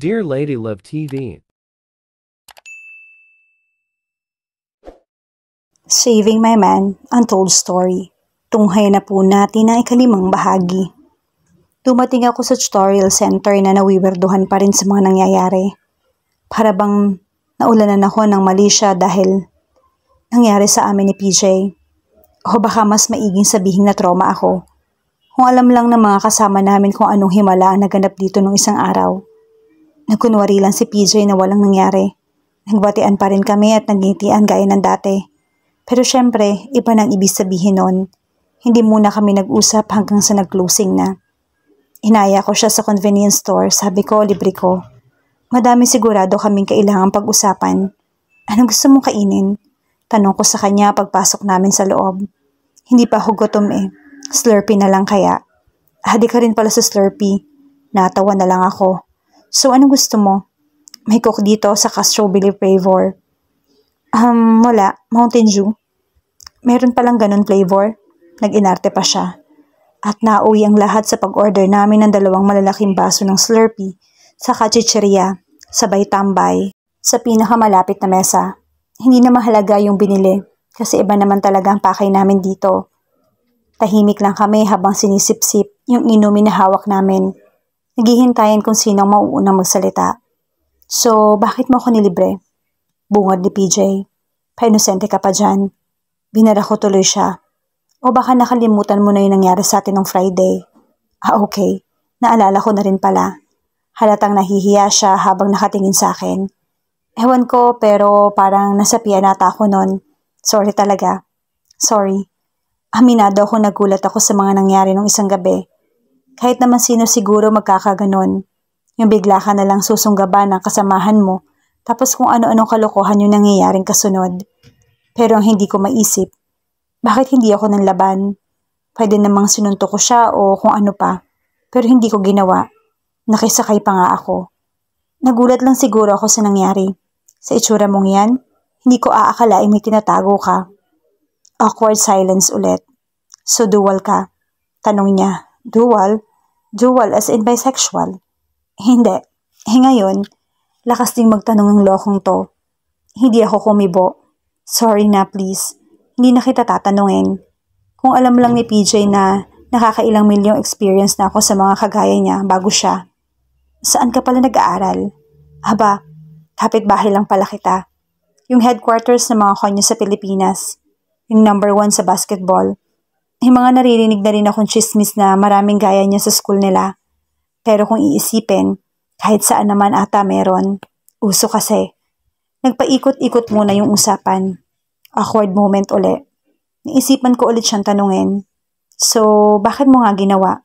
Dear Lady Love TV. Saving My Man, Untold Story. Tunghay na po natin ang ikalimang bahagi. Dumating ako sa tutorial center na nawiwerduhan pa rin sa mga nangyayari. Para bang naulanan ako ng mali siya dahil nangyari sa amin ni PJ. O baka mas maiging sabihin na trauma ako. Kung alam lang ng mga kasama namin kung anong himala ang naganap dito nung isang araw. Nagkunwari lang si PJ na walang nangyari. Nagbatian pa rin kami at nagngitian gaya ng dati. Pero syempre, iba nang ibig sabihin nun. Hindi muna kami nag-usap hanggang sa nag-closing na. Inaya ko siya sa convenience store, sabi ko, libre ko. Madami sigurado kaming kailangang pag-usapan. Anong gusto mong kainin? Tanong ko sa kanya pagpasok namin sa loob. Hindi pa ako gutom eh. Slurpee na lang kaya. Hadi ka rin pala sa Slurpee. Natawa na lang ako. So anong gusto mo? May coke dito sa strawberry flavor. Wala. Mountain Dew. Meron palang ganun flavor. Nag-inarte pa siya. At nauwi ang lahat sa pag-order namin ng 2 malalaking baso ng Slurpee sa chicheria, sabay tambay, sa pinakamalapit na mesa. Hindi na mahalaga yung binili kasi iba naman talaga ang pakay namin dito. Tahimik lang kami habang sinisip-sip yung inumin na hawak namin. Naghihintayin kung sino ang mauunang magsalita. So, bakit mo ako nilibre? Bungad ni PJ. Pa-inosente ka pa dyan. Binara ko tuloy siya. O baka nakalimutan mo na yung nangyari sa atin nung Friday. Okay. Naalala ko na rin pala. Halatang nahihiya siya habang nakatingin sa akin. Ewan ko pero parang nasapian nata ako nun. Sorry talaga. Sorry. Aminado ako nagulat ako sa mga nangyari nung isang gabi. Kahit naman sino siguro magkakaganon. Yung bigla ka na lang susunggaban ng kasamahan mo. Tapos kung ano-anong kalokohan yung nangyayaring kasunod. Pero ang hindi ko maisip, bakit hindi ako nanlaban? Pwede namang sinunto ko siya o kung ano pa. Pero hindi ko ginawa. Nakisakay pa nga ako. Nagulat lang siguro ako sa nangyari. Sa itsura mong yan, hindi ko aakalain may tinatago ka. Awkward silence ulit. So dual ka? Tanong niya. Dual? Dual as in bisexual? Hindi. Ngayon, lakas ding magtanong ng lokong to. Hindi ako kumibo. Sorry na please. Hindi na kita tatanungin. Kung alam lang ni PJ na nakakailang milyong experience na ako sa mga kagaya niya bago siya. Saan ka pala nag-aaral? Aba, kapitbahay lang pala kita. Yung headquarters ng mga konyo sa Pilipinas. Yung number 1 sa basketball. Yung mga naririnig na rin akong chismis na maraming gaya niya sa school nila. Pero kung iisipin, kahit saan naman ata meron. Uso kasi. Nagpaikot-ikot muna yung usapan. Awkward moment uli. Naisipan ko ulit siyang tanungin. So, bakit mo nga ginawa?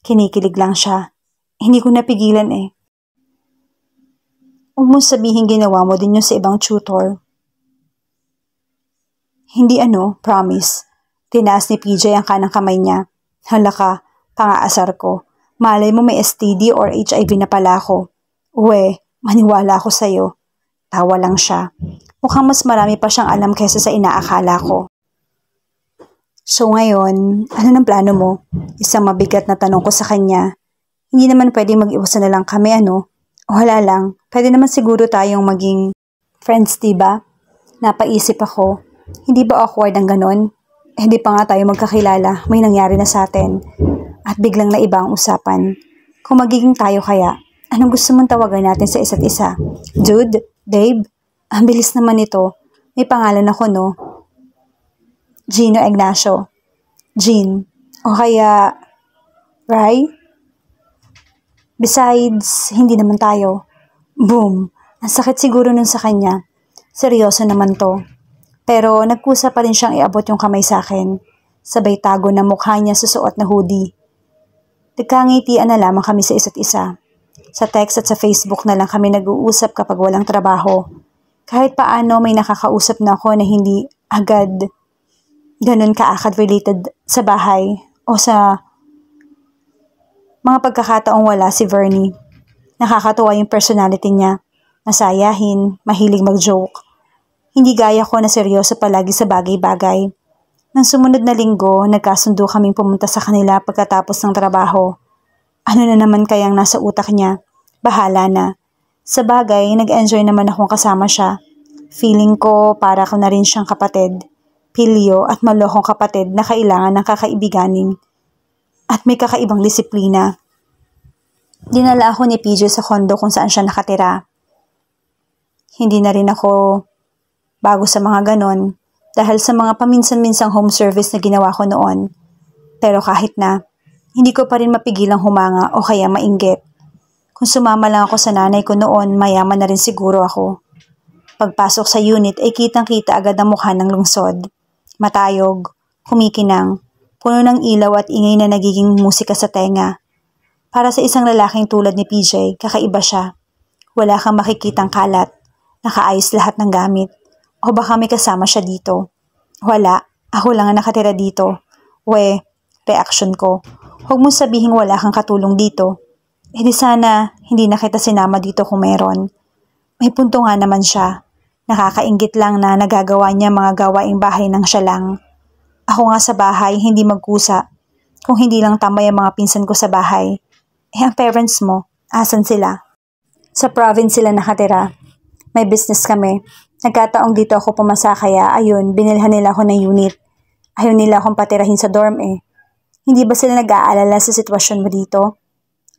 Kinikilig lang siya. Hindi ko napigilan eh. Huwag mo sabihin ginawa mo din yun sa ibang tutor. Hindi promise. Tinaas ni PJ ang kanang kamay niya. Hala ka, pangaasar ko. Malay mo may STD or HIV na pala ako. Uwe, maniwala ako sa'yo. Tawa lang siya. Mukhang mas marami pa siyang alam kaysa sa inaakala ko. So ngayon, ano ng plano mo? Isang mabigat na tanong ko sa kanya. Hindi naman pwedeng mag-iwasan na lang kami, O wala lang. Pwede naman siguro tayong maging friends, diba? Napaisip ako. Hindi ba awkward ang ganon? Hindi pa nga tayo magkakilala. May nangyari na sa atin. At biglang naiba ang usapan. Kung magiging tayo kaya, anong gusto mong tawagan natin sa isa't isa? Dude? Babe? Ang bilis naman ito. May pangalan ako, no? Gino Ignacio. Jean. O kaya, Rai? Besides, hindi naman tayo. Boom. Ang sakit siguro nun sa kanya. Seryoso naman to. Pero nagkusa pa rin siyang iabot yung kamay sa akin. Sabay tago na mukha niya sa suot na hoodie. Nagkangitian na lamang kami sa isa't isa. Sa text at sa Facebook na lang kami nag-uusap kapag walang trabaho. Kahit paano may nakakausap na ako na hindi agad ganun kaakad related sa bahay o sa mga pagkakataong wala si Vernie. Nakakatuwa yung personality niya. Masayahin, mahilig mag-joke. Hindi gaya ko na seryoso palagi sa bagay-bagay. Nang sumunod na linggo, nagkasundo kaming pumunta sa kanila pagkatapos ng trabaho. Ano na naman kayang nasa utak niya? Bahala na. Sa bagay, nag-enjoy naman akong kasama siya. Feeling ko para ko na rin siyang kapatid, pilyo at malohong kapatid na kailangan ng kakaibiganin at may kakaibang disiplina. Dinala ako ni PJ sa kondo kung saan siya nakatira. Hindi na rin ako bago sa mga ganon dahil sa mga paminsan-minsang home service na ginawa ko noon. Pero kahit na, hindi ko pa rin mapigilang humanga o kaya mainggit. Kung sumama lang ako sa nanay ko noon, mayaman na rin siguro ako. Pagpasok sa unit ay kitang-kita agad ang mukha ng lungsod. Matayog, kumikinang, puno ng ilaw at ingay na nagiging musika sa tenga. Para sa isang lalaking tulad ni PJ, kakaiba siya. Wala kang makikitang kalat, nakaayos lahat ng gamit. O baka may kasama siya dito. Wala, ako lang ang nakatira dito. Reaksyon ko. Huwag mong sabihin wala kang katulong dito. Eh di sana, hindi na kita sinama dito kung meron. May punto nga naman siya. Nakakainggit lang na nagagawa niya mga gawaing bahay nang siya lang. Ako nga sa bahay, hindi magkusa. Kung hindi lang tambay ang mga pinsan ko sa bahay. Eh ang parents mo, asan sila? Sa province sila nakatira. May business kami. Nagkataong dito ako pumasa kaya ayun, binilhan nila ako ng unit. Ayaw nila akong patirahin sa dorm eh. Hindi ba sila nag-aalala sa sitwasyon mo dito?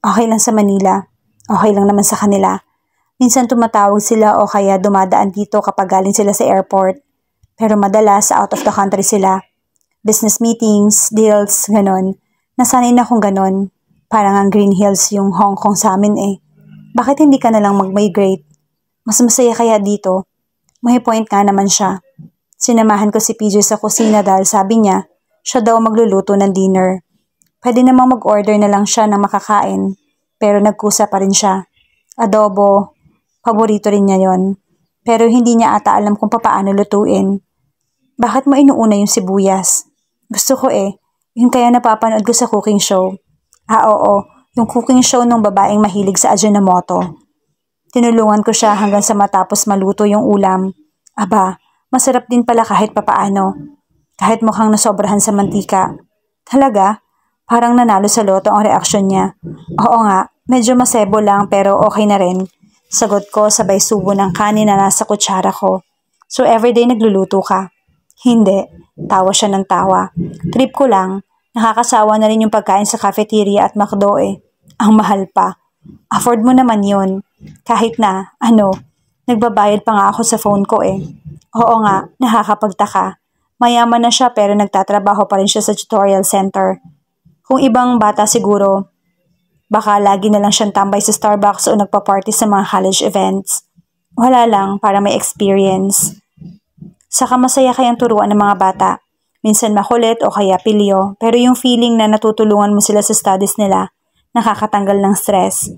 Okay lang sa Manila. Okay lang naman sa kanila. Minsan tumatawag sila o kaya dumadaan dito kapag galing sila sa airport. Pero madalas out of the country sila. Business meetings, deals, ganon. Nasanay na akong ganon. Parang ang Green Hills yung Hong Kong sa amin eh. Bakit hindi ka nalang mag-migrate? Mas masaya kaya dito. May point nga naman siya. Sinamahan ko si PJ sa kusina dahil sabi niya, siya daw magluluto ng dinner. Pwede namang mag-order na lang siya ng makakain. Pero nagkusa pa rin siya. Adobo, paborito rin niya yon. Pero hindi niya ata alam kung paano lutuin. Bakit mo inuuna yung sibuyas? Gusto ko eh. Yung kaya napapanood ko sa cooking show. Oo. Yung cooking show ng babaeng mahilig sa Ajinomoto. Tinulungan ko siya hanggang sa matapos maluto yung ulam. Aba, masarap din pala kahit papaano. Kahit mukhang nasobrahan sa mantika. Talaga? Parang nanalo sa loto ang reaksyon niya. Oo nga, medyo masebo lang pero okay na rin. Sagot ko sabay subo ng kanin na nasa kutsara ko. So everyday nagluluto ka? Hindi. Tawa siya ng tawa. Trip ko lang. Nakakasawa na rin yung pagkain sa cafeteria at McDo eh. Ang mahal pa. Afford mo naman yun. Kahit na, nagbabayad pa nga ako sa phone ko eh. Oo nga, nakakapagtaka. Mayaman na siya pero nagtatrabaho pa rin siya sa tutorial center. Kung ibang bata siguro, baka lagi na lang siyang tambay sa Starbucks o nagpa-party sa mga college events. Wala lang para may experience. Saka masaya kayang turuan ng mga bata. Minsan makulit o kaya pilyo, pero yung feeling na natutulungan mo sila sa studies nila, nakakatanggal ng stress.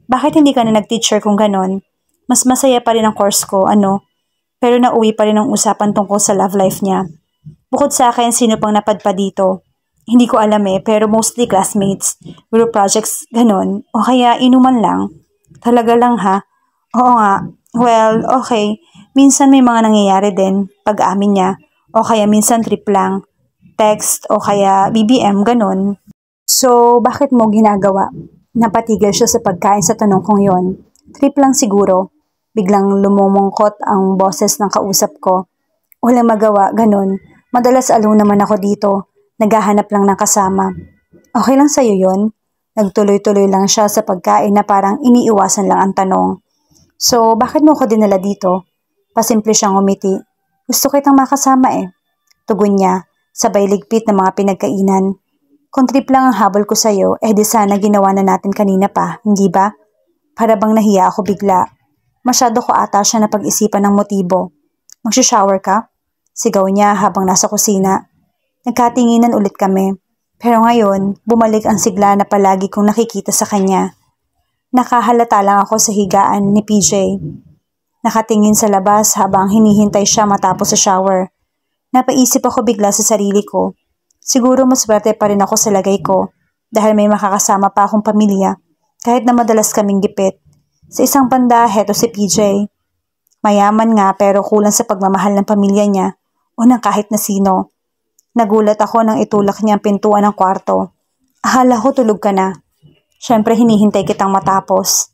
Bakit hindi ka na nag-teacher kung ganon? Mas masaya pa rin ang course ko, pero nauwi pa rin ang usapan tungkol sa love life niya. Bukod sa akin, sino pang napadpa dito? Hindi ko alam eh, pero mostly classmates, group projects, ganon, o kaya inuman lang. Talaga lang ha? Oo nga, well, okay. Minsan may mga nangyayari din, pag-amin niya, o kaya minsan trip lang, text, o kaya BBM, ganon. So, bakit mo ginagawa? Napatigil siya sa pagkain sa tanong kong yon. Trip lang siguro. Biglang lumumungkot ang boses ng kausap ko. Walang magawa, ganon. Madalas alone naman ako dito. Naghahanap lang ng kasama. Okay lang sa'yo yon? Nagtuloy-tuloy lang siya sa pagkain na parang iniiwasan lang ang tanong. So, bakit mo ko dinala dito? Pasimple siyang umiti. Gusto kitang makasama eh. Tugon niya, sabay ligpit ng mga pinagkainan. Kung trip lang ang habol ko sa'yo, di sana ginawa na natin kanina pa, hindi ba? Para bang nahiya ako bigla. Masyado ko ata siya na pag-isipan ng motibo. Magsha-shower ka? Sigaw niya habang nasa kusina. Nagkatinginan ulit kami. Pero ngayon, bumalik ang sigla na palagi kong nakikita sa kanya. Nakahalata lang ako sa higaan ni PJ. Nakatingin sa labas habang hinihintay siya matapos sa shower. Napaisip ako bigla sa sarili ko. Siguro maswerte pa rin ako sa lagay ko dahil may makakasama pa akong pamilya kahit na madalas kaming gipit. Sa isang banda, heto si PJ. Mayaman nga pero kulang sa pagmamahal ng pamilya niya o ng kahit na sino. Nagulat ako nang itulak niya ang pintuan ng kwarto. Akala ko tulog ka na. Siyempre hinihintay kitang matapos.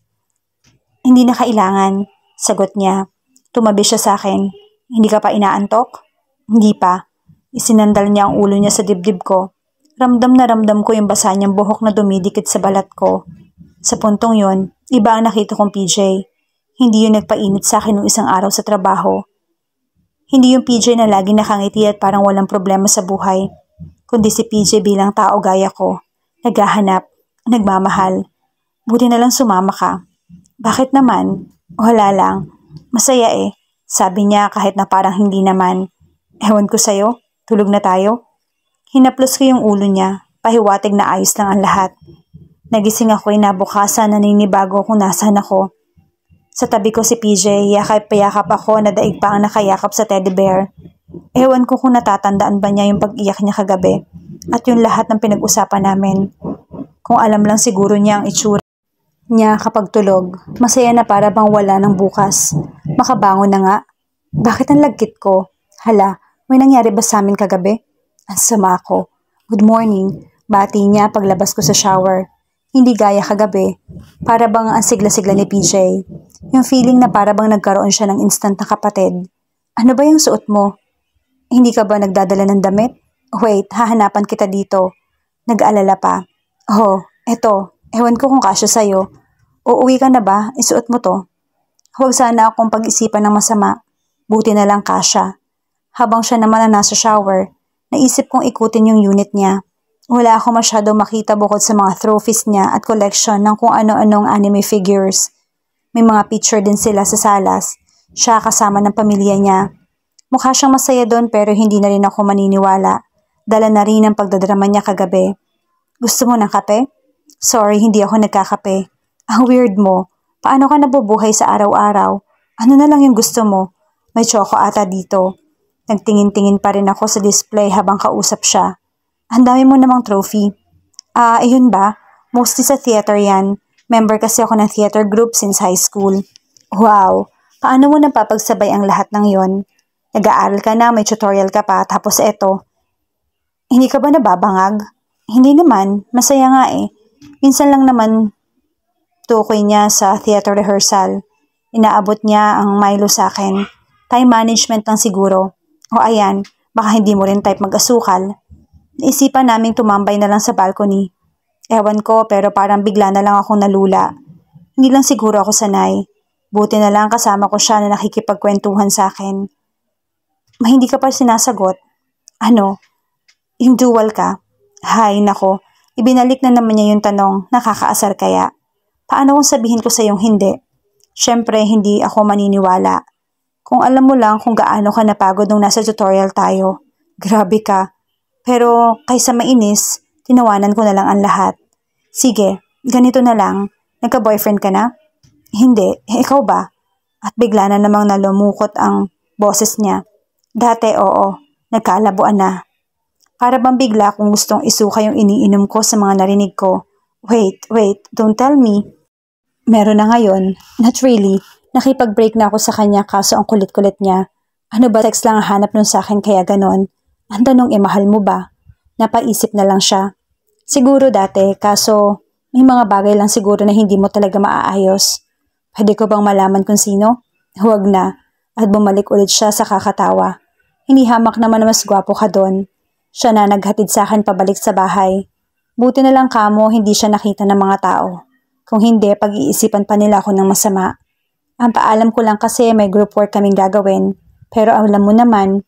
Hindi na kailangan, sagot niya. Tumabi siya sa akin. Hindi ka pa inaantok? Hindi pa. Isinandal niya ang ulo niya sa dibdib ko. Ramdam na ramdam ko yung basa niyang buhok na dumidikit sa balat ko. Sa puntong yon, iba ang nakita kong PJ. Hindi yung nagpainit sa akin nung isang araw sa trabaho. Hindi yung PJ na lagi nakangiti at parang walang problema sa buhay, kundi si PJ bilang tao gaya ko, naghahanap, nagmamahal. Buti na lang sumama ka. Bakit naman? Wala lang. Masaya eh. Sabi niya kahit na parang hindi naman. Ewan ko sa'yo, tulog na tayo. Hinaplos ko yung ulo niya, pahiwatig na ayos lang ang lahat. Nagising ako inabukasan, naninibago kung nasaan ako. Sa tabi ko si PJ, yakap-payakap ako na daig pa ang nakayakap sa teddy bear. Ewan ko kung natatandaan ba niya yung pag-iyak niya kagabi at yung lahat ng pinag-usapan namin. Kung alam lang siguro niya ang itsura niya kapag tulog, masaya na para bang wala ng bukas. Makabangon na nga. Bakit ang lagkit ko? Hala, may nangyari ba sa amin kagabi? Ang sama ko. Good morning. Bati niya paglabas ko sa shower. Hindi gaya kagabi. Para bang ang sigla-sigla ni PJ. Yung feeling na para bang nagkaroon siya ng instant na kapatid. Ano ba yung suot mo? Hindi ka ba nagdadala ng damit? Wait, hahanapan kita dito. Nag-aalala pa. Oh, eto. Ewan ko kung kasya sa'yo. Uuwi ka na ba? Isuot mo to. Huwag sana akong pag-isipan ng masama. Buti na lang kasya. Habang siya naman na nasa shower, naisip kong ikutin yung unit niya. Wala ako masyado makita bukod sa mga trophies niya at collection ng kung ano-anong anime figures. May mga picture din sila sa salas. Siya kasama ng pamilya niya. Mukha siyang masaya doon pero hindi na rin ako maniniwala. Dala na rin ang pagdadrama niya kagabi. Gusto mo ng kape? Sorry, hindi ako nagkakape. Ang weird mo. Paano ka nabubuhay sa araw-araw? Ano na lang yung gusto mo? May choco ata dito. Nagtingin-tingin pa rin ako sa display habang kausap siya. Ang dami mo namang trophy. Ayun ba? Mostly sa theater yan. Member kasi ako ng theater group since high school. Wow! Paano mo napapagsabay ang lahat ng yon? Nag-aaral ka na, may tutorial ka pa, tapos eto. Hindi ka ba nababangag? Hindi naman. Masaya nga eh. Minsan lang naman tukoy niya sa theater rehearsal. Inaabot niya ang Milo sa akin. Time management lang siguro. O ayan, baka hindi mo rin type mag-asukal. Naisipan naming tumambay na lang sa balcony. Ewan ko pero parang bigla na lang akong nalula. Hindi lang siguro ako sanay. Buti na lang kasama ko siya na nakikipagkwentuhan sa akin. Hindi ka pa sinasagot. Ano? Yung dual ka? Hay, nako. Ibinalik na naman niya yung tanong, nakakaasar kaya? Paano kung sabihin ko sa yung hindi? Siyempre, hindi ako maniniwala. Kung alam mo lang kung gaano ka napagod nung nasa tutorial tayo. Grabe ka. Pero kaysa mainis, tinawanan ko na lang ang lahat. Sige, ganito na lang. Nagka-boyfriend ka na? Hindi, ikaw ba? At bigla na namang nalumukot ang boses niya. Dati oo, nagkalabuan na. Para bang bigla kung gustong isuka yung iniinom ko sa mga narinig ko. Wait, don't tell me. Meron na ngayon, not really. Nakipag-break na ako sa kanya kaso ang kulit-kulit niya. Ano ba sex lang ang hanap nun sa akin kaya ganon? Ang tanong mahal mo ba? Napaisip na lang siya. Siguro dati, kaso may mga bagay lang siguro na hindi mo talaga maaayos. Pwede ko bang malaman kung sino? Huwag na. At bumalik ulit siya sa kakatawa. Hinihamak naman na mas gwapo ka doon. Siya na naghatid sa akin pabalik sa bahay. Buti na lang kamo hindi siya nakita ng mga tao. Kung hindi, pag-iisipan pa nila ako ng masama. Ang paalam ko lang kasi may group work kaming gagawin. Pero alam mo naman,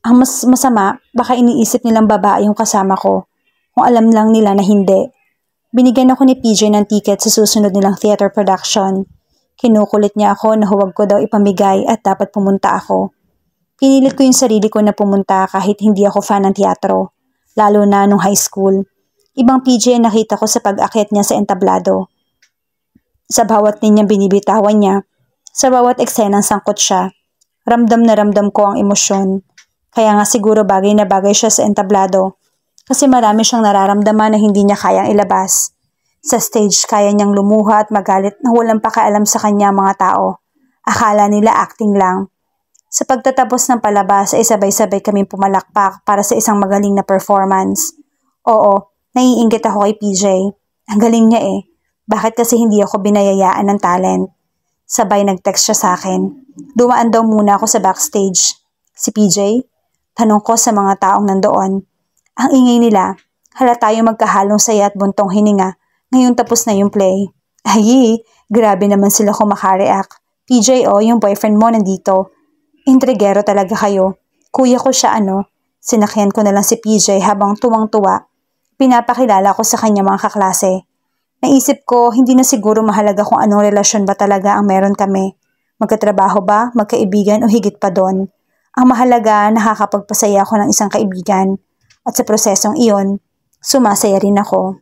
ang mas masama, baka iniisip nilang babae yung kasama ko. Kung alam lang nila na hindi. Binigyan ako ni PJ ng ticket sa susunod nilang theater production. Kinukulit niya ako na huwag ko daw ipamigay at dapat pumunta ako. Pinilit ko yung sarili ko na pumunta kahit hindi ako fan ng teatro. Lalo na nung high school. Ibang PJ ang nakita ko sa pag-akyat niya sa entablado. Sa bawat linyang binibitawan niya, sa bawat eksenang sangkot siya, ramdam na ramdam ko ang emosyon. Kaya nga siguro bagay na bagay siya sa entablado. Kasi marami siyang nararamdaman na hindi niya kayang ilabas. Sa stage, kaya niyang lumuha at magalit na walang pakialam sa kanya mga tao. Akala nila acting lang. Sa pagtatapos ng palabas ay sabay-sabay kaming pumalakpak para sa isang magaling na performance. Oo, naiinggit ako kay PJ. Ang galing niya eh. Bakit kasi hindi ako binayayaan ng talent? Sabay nag-text siya sa akin. Dumaan daw muna ako sa backstage. Si PJ? Tanong ko sa mga taong nandoon. Ang ingay nila, halata yung magkahalong saya at buntong hininga. Ngayon tapos na yung play. Ay, grabe naman sila kung makareact. PJ yung boyfriend mo nandito. Intrigero talaga kayo. Kuya ko siya Sinakyan ko na lang si PJ habang tuwang-tuwa. Pinapakilala ko sa kanya mga kaklase. Naisip ko, hindi na siguro mahalaga kung anong relasyon ba talaga ang meron kami. Magkatrabaho ba, magkaibigan o higit pa doon. Ang mahalaga, nakakapagpasaya ako ng isang kaibigan. At sa prosesong iyon, sumasaya rin ako.